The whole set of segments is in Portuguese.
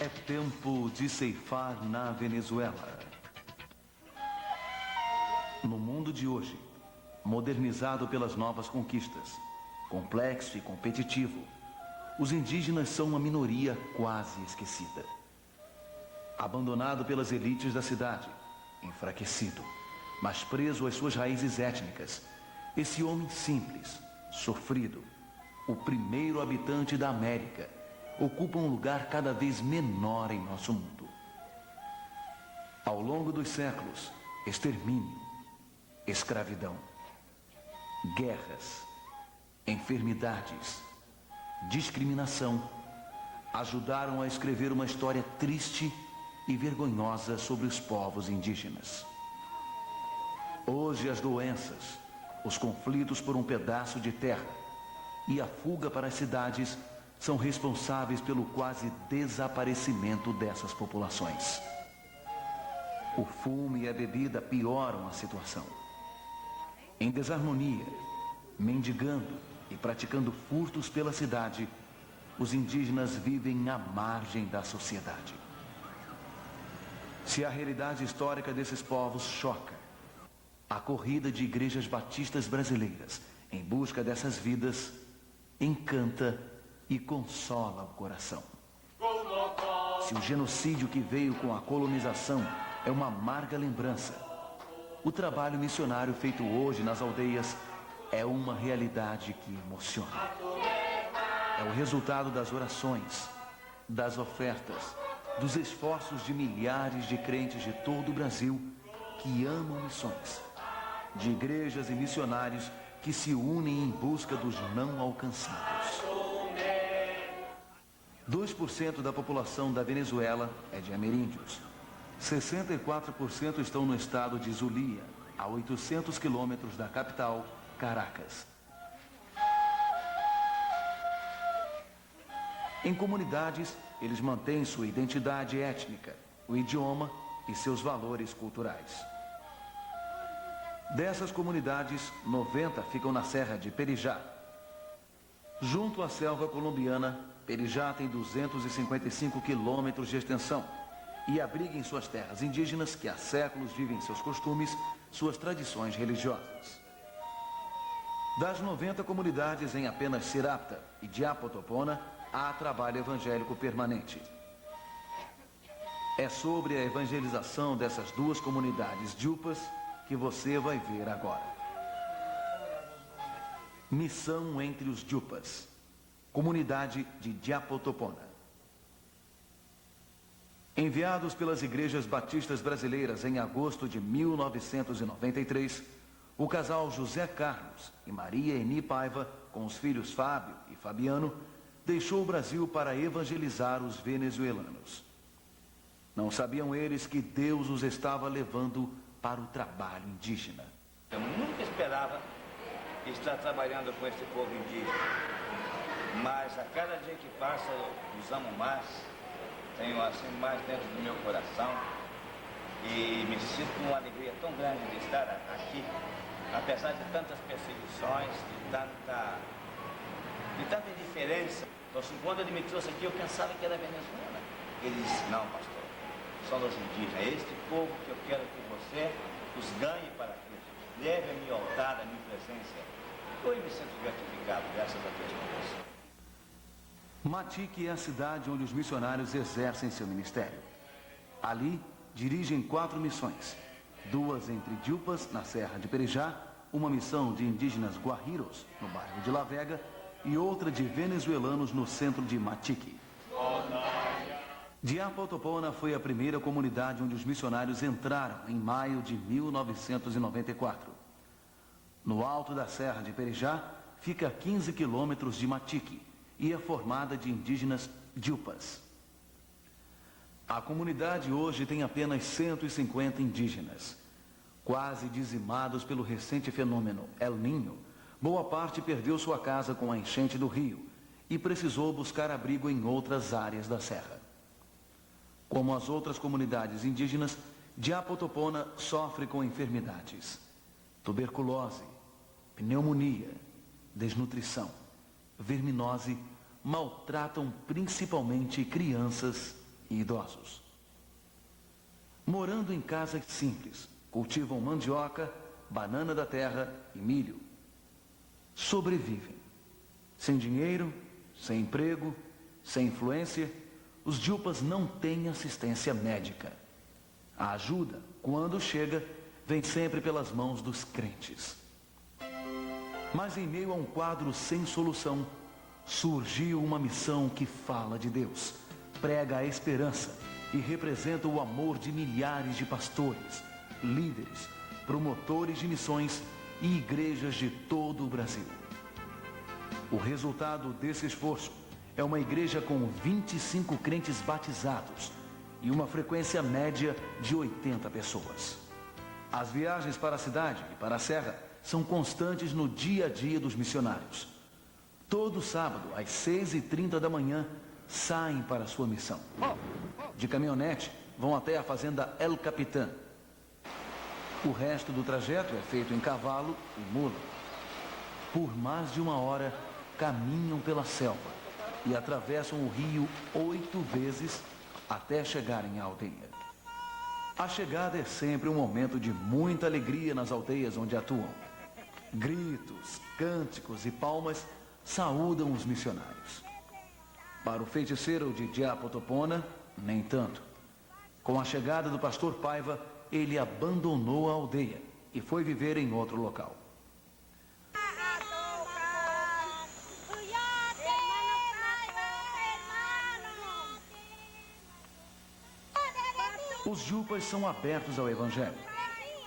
É tempo de ceifar na Venezuela. No mundo de hoje, modernizado pelas novas conquistas, complexo e competitivo, os indígenas são uma minoria quase esquecida. Abandonado pelas elites da cidade, enfraquecido, mas preso às suas raízes étnicas, esse homem simples, sofrido, o primeiro habitante da América, ocupa um lugar cada vez menor em nosso mundo. Ao longo dos séculos, extermínio, escravidão, guerras, enfermidades, discriminação ajudaram a escrever uma história triste e vergonhosa sobre os povos indígenas. Hoje as doenças, os conflitos por um pedaço de terra e a fuga para as cidades são responsáveis pelo quase desaparecimento dessas populações. O fumo e a bebida pioram a situação. Em desarmonia, mendigando e praticando furtos pela cidade, os indígenas vivem à margem da sociedade. Se a realidade histórica desses povos choca, a corrida de igrejas batistas brasileiras em busca dessas vidas encanta e consola o coração. Se o genocídio que veio com a colonização é uma amarga lembrança, o trabalho missionário feito hoje nas aldeias é uma realidade que emociona. É o resultado das orações, das ofertas, dos esforços de milhares de crentes de todo o Brasil que amam missões, de igrejas e missionários que se unem em busca dos não alcançados. 2% da população da Venezuela é de ameríndios. 64% estão no estado de Zulia, a 800 quilômetros da capital, Caracas. Em comunidades, eles mantêm sua identidade étnica, o idioma e seus valores culturais. Dessas comunidades, 90 ficam na Serra de Perijá. Junto à selva colombiana, Perijá tem 255 quilômetros de extensão e abriga em suas terras indígenas que há séculos vivem seus costumes, suas tradições religiosas. Das 90 comunidades em apenas Sirapta e Diapotopona, há trabalho evangélico permanente. É sobre a evangelização dessas duas comunidades Diupas que você vai ver agora. Missão entre os Diupas, comunidade de Diapotopona. Enviados pelas igrejas batistas brasileiras em agosto de 1993, o casal José Carlos e Maria Eni Paiva, com os filhos Fábio e Fabiano, deixou o Brasil para evangelizar os venezuelanos. Não sabiam eles que Deus os estava levando para o trabalho indígena. Eu nunca esperava estar trabalhando com esse povo indígena, mas a cada dia que passa eu os amo mais, tenho assim mais dentro do meu coração e me sinto com uma alegria tão grande de estar aqui, apesar de tantas perseguições, de tanta indiferença. Então, quando ele me trouxe aqui, eu pensava que era Venezuela. Ele disse, não, pastor, são os indígenas, é este povo que eu quero que você os ganhe para Cristo, leve a minha altar, a minha presença. Eu me sinto gratificado, graças a Deus por isso. Matique é a cidade onde os missionários exercem seu ministério. Ali, dirigem 4 missões, 2 entre Diupas, na Serra de Perijá, uma missão de indígenas guajiros, no bairro de La Vega, e outra de venezuelanos no centro de Matique. Diapotopona foi a primeira comunidade onde os missionários entraram em maio de 1994. No alto da Serra de Perijá, fica a 15 quilômetros de Matique e é formada de indígenas Diupas. A comunidade hoje tem apenas 150 indígenas. Quase dizimados pelo recente fenômeno El Niño, boa parte perdeu sua casa com a enchente do rio e precisou buscar abrigo em outras áreas da serra. Como as outras comunidades indígenas, Diapotopona sofre com enfermidades, tuberculose, pneumonia, desnutrição, verminose, maltratam principalmente crianças e idosos. Morando em casas simples, cultivam mandioca, banana da terra e milho. Sobrevivem. Sem dinheiro, sem emprego, sem influência, os Djupas não têm assistência médica. A ajuda, quando chega, vem sempre pelas mãos dos crentes. Mas em meio a um quadro sem solução, surgiu uma missão que fala de Deus, prega a esperança e representa o amor de milhares de pastores, líderes, promotores de missões e igrejas de todo o Brasil. O resultado desse esforço é uma igreja com 25 crentes batizados e uma frequência média de 80 pessoas. As viagens para a cidade e para a serra são constantes no dia a dia dos missionários. Todo sábado, às 6h30 da manhã, saem para a sua missão. De caminhonete, vão até a fazenda El Capitán. O resto do trajeto é feito em cavalo e mula. Por mais de uma hora, caminham pela selva e atravessam o rio 8 vezes até chegarem à aldeia. A chegada é sempre um momento de muita alegria nas aldeias onde atuam. Gritos, cânticos e palmas saúdam os missionários. Para o feiticeiro de Diapotopona, nem tanto. Com a chegada do pastor Paiva, ele abandonou a aldeia e foi viver em outro local. Os Djupas são abertos ao Evangelho.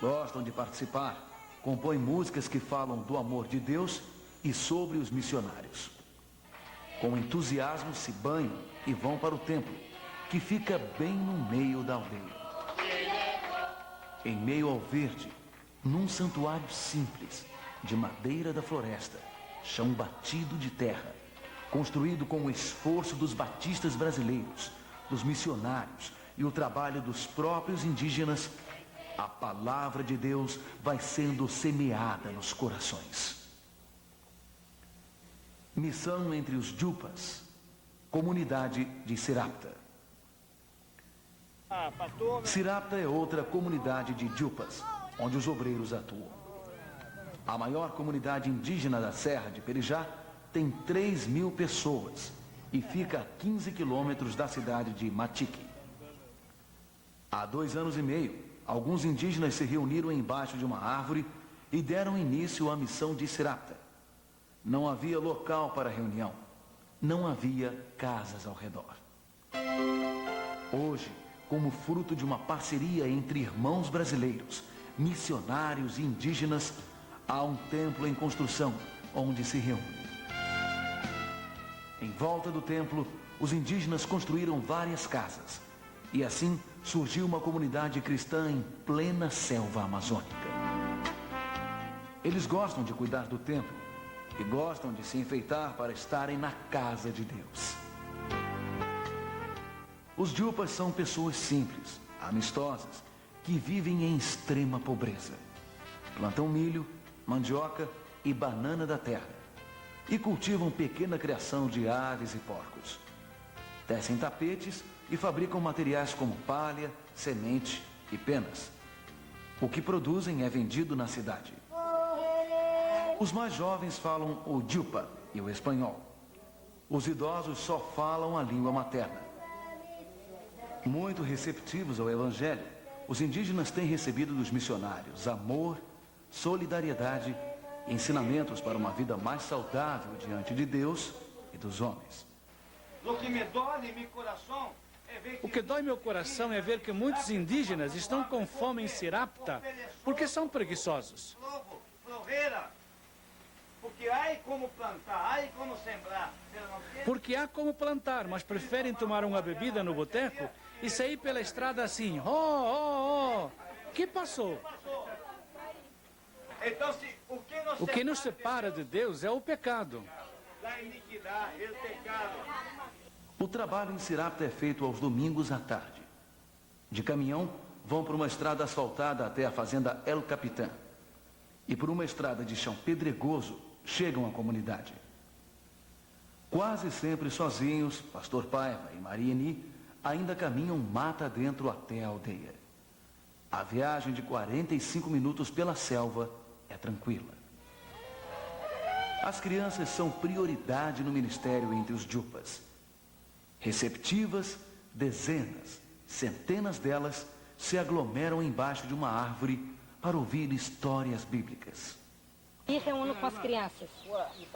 Gostam de participar, compõem músicas que falam do amor de Deus e sobre os missionários. Com entusiasmo se banham e vão para o templo, que fica bem no meio da aldeia. Em meio ao verde, num santuário simples, de madeira da floresta, chão batido de terra, construído com o esforço dos batistas brasileiros, dos missionários e o trabalho dos próprios indígenas, a palavra de Deus vai sendo semeada nos corações. Missão entre os Djupas, comunidade de Sirapta. Sirapta é outra comunidade de Djupas, onde os obreiros atuam. A maior comunidade indígena da Serra de Perijá tem 3.000 pessoas e fica a 15 quilômetros da cidade de Matique. Há 2 anos e meio, alguns indígenas se reuniram embaixo de uma árvore e deram início à missão de Sirapta. Não havia local para reunião, não havia casas ao redor. Hoje, como fruto de uma parceria entre irmãos brasileiros, missionários e indígenas, há um templo em construção onde se reúnem. Em volta do templo, os indígenas construíram várias casas e assim surgiu uma comunidade cristã em plena selva amazônica. Eles gostam de cuidar do templo e gostam de se enfeitar para estarem na casa de Deus. Os Djupas são pessoas simples, amistosas, que vivem em extrema pobreza. Plantam milho, mandioca e banana da terra e cultivam pequena criação de aves e porcos. Tecem tapetes e fabricam materiais como palha, semente e penas. O que produzem é vendido na cidade. Os mais jovens falam o Djupa e o espanhol. Os idosos só falam a língua materna. Muito receptivos ao Evangelho, os indígenas têm recebido dos missionários amor, solidariedade e ensinamentos para uma vida mais saudável diante de Deus e dos homens. O que dói meu coração é ver que muitos indígenas estão com fome em Sirapta porque são preguiçosos. Porque há como plantar, mas preferem tomar uma bebida no boteco e sair pela estrada assim. Oh. Que passou? O que nos separa de Deus é o pecado. O trabalho em Sirapta é feito aos domingos à tarde. De caminhão, vão por uma estrada asfaltada até a fazenda El Capitán. E por uma estrada de chão pedregoso, chegam à comunidade. Quase sempre sozinhos, pastor Paiva e Marieni ainda caminham mata dentro até a aldeia. A viagem de 45 minutos pela selva é tranquila. As crianças são prioridade no ministério entre os Jupas. Receptivas, dezenas, centenas delas se aglomeram embaixo de uma árvore para ouvir histórias bíblicas. E reúno com as crianças,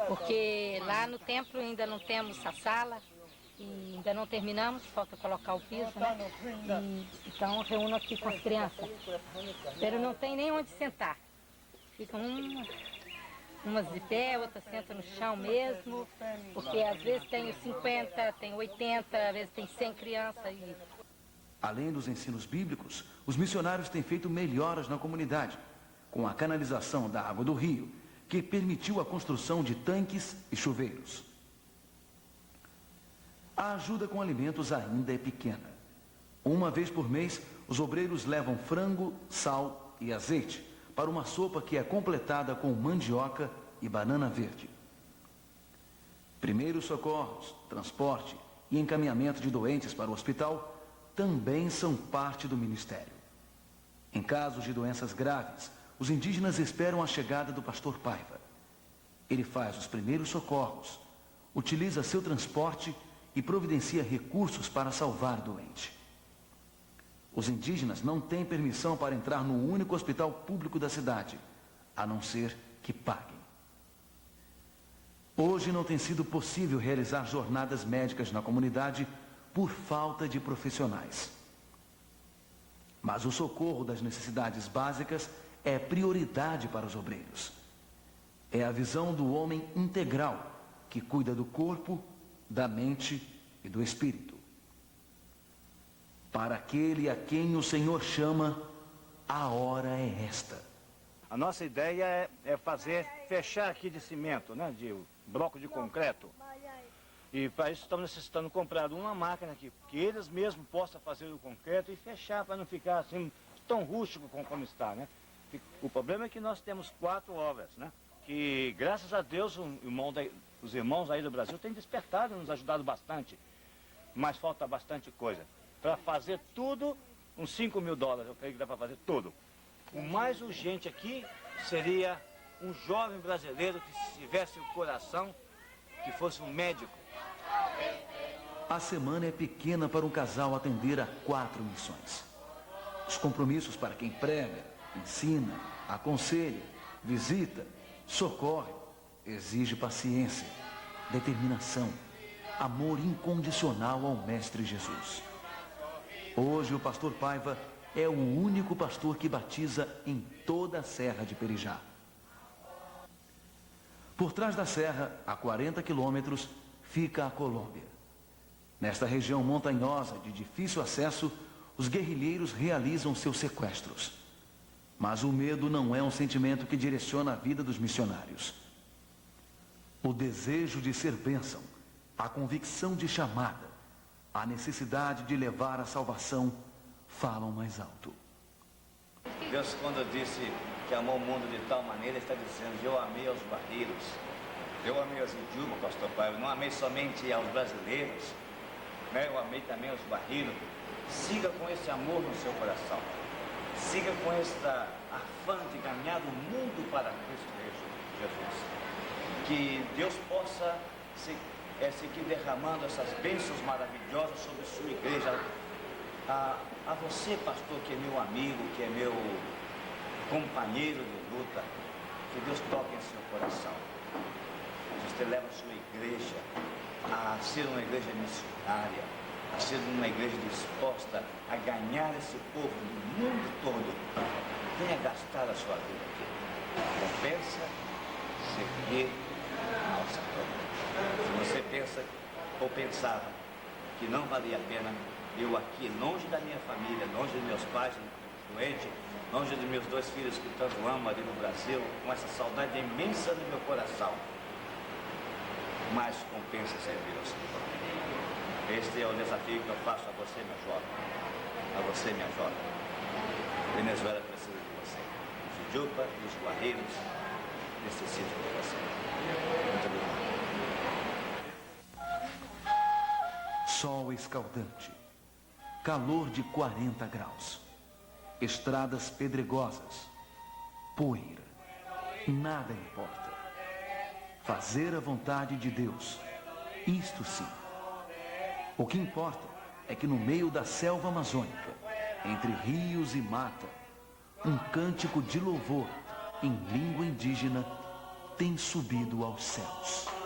porque lá no templo ainda não temos a sala, e ainda não terminamos, falta colocar o piso, né? Então reúno aqui com as crianças. Pero não tem nem onde sentar. Ficam umas de pé, outras sentam no chão mesmo, porque às vezes tem 50, tem 80, às vezes tem 100 crianças. Além dos ensinos bíblicos, os missionários têm feito melhoras na comunidade, com a canalização da água do rio, que permitiu a construção de tanques e chuveiros. A ajuda com alimentos ainda é pequena. Uma vez por mês, os obreiros levam frango, sal e azeite para uma sopa que é completada com mandioca e banana verde. Primeiros socorros, transporte e encaminhamento de doentes para o hospital também são parte do ministério. Em casos de doenças graves, os indígenas esperam a chegada do pastor Paiva. Ele faz os primeiros socorros, utiliza seu transporte e providencia recursos para salvar o doente. Os indígenas não têm permissão para entrar no único hospital público da cidade, a não ser que paguem. Hoje não tem sido possível realizar jornadas médicas na comunidade por falta de profissionais. Mas o socorro das necessidades básicas é prioridade para os obreiros. É a visão do homem integral, que cuida do corpo, da mente e do espírito. Para aquele a quem o Senhor chama, a hora é esta. A nossa ideia é fechar aqui de cimento, né, de bloco de concreto. E para isso estamos necessitando comprar uma máquina aqui, que eles mesmos possam fazer o concreto e fechar para não ficar assim tão rústico como está, né? O problema é que nós temos 4 obras, né? Que graças a Deus os irmãos aí do Brasil têm despertado e nos ajudado bastante. Mas falta bastante coisa. Para fazer tudo, uns $5 mil, eu creio que dá para fazer tudo. O mais urgente aqui seria um jovem brasileiro que tivesse o coração, que fosse um médico. A semana é pequena para um casal atender a 4 missões. Os compromissos para quem prega, ensina, aconselha, visita, socorre, exige paciência, determinação, amor incondicional ao Mestre Jesus. Hoje o pastor Paiva é o único pastor que batiza em toda a Serra de Perijá. Por trás da serra, a 40 quilômetros, fica a Colômbia. Nesta região montanhosa de difícil acesso, os guerrilheiros realizam seus sequestros. Mas o medo não é um sentimento que direciona a vida dos missionários. O desejo de ser bênção, a convicção de chamada, a necessidade de levar a salvação falam mais alto. Deus, quando disse que amou o mundo de tal maneira, está dizendo: eu amei aos barreiros, eu amei aos indígenas, pastor Paiva, não amei somente aos brasileiros, né? Eu amei também aos barreiros. Siga com esse amor no seu coração, siga com esta afã de ganhar o mundo para Cristo Jesus. Que Deus possa seguir derramando essas bênçãos maravilhosas sobre sua igreja. A você, pastor, que é meu amigo, que é meu companheiro de luta, que Deus toque em seu coração. Você leva a sua igreja a ser uma igreja missionária, a ser uma igreja disposta a ganhar esse povo do mundo todo. Venha gastar a sua vida aqui. Compensa servir ao Senhor. Se você pensa ou pensava que não valia a pena, eu aqui, longe da minha família, longe dos meus pais doentes, longe dos meus 2 filhos que tanto amo ali no Brasil, com essa saudade imensa no meu coração, mas compensa servir ao Senhor. Este é o desafio que eu faço a você, meu jovem, a você, minha jovem. Venezuela precisa de você. Os Jupa e os guerreiros necessitam de você. Muito obrigado. Sol escaldante, calor de 40 graus, estradas pedregosas, poeira. Nada importa. Fazer a vontade de Deus, isto sim. O que importa é que no meio da selva amazônica, entre rios e mata, um cântico de louvor em língua indígena tem subido aos céus.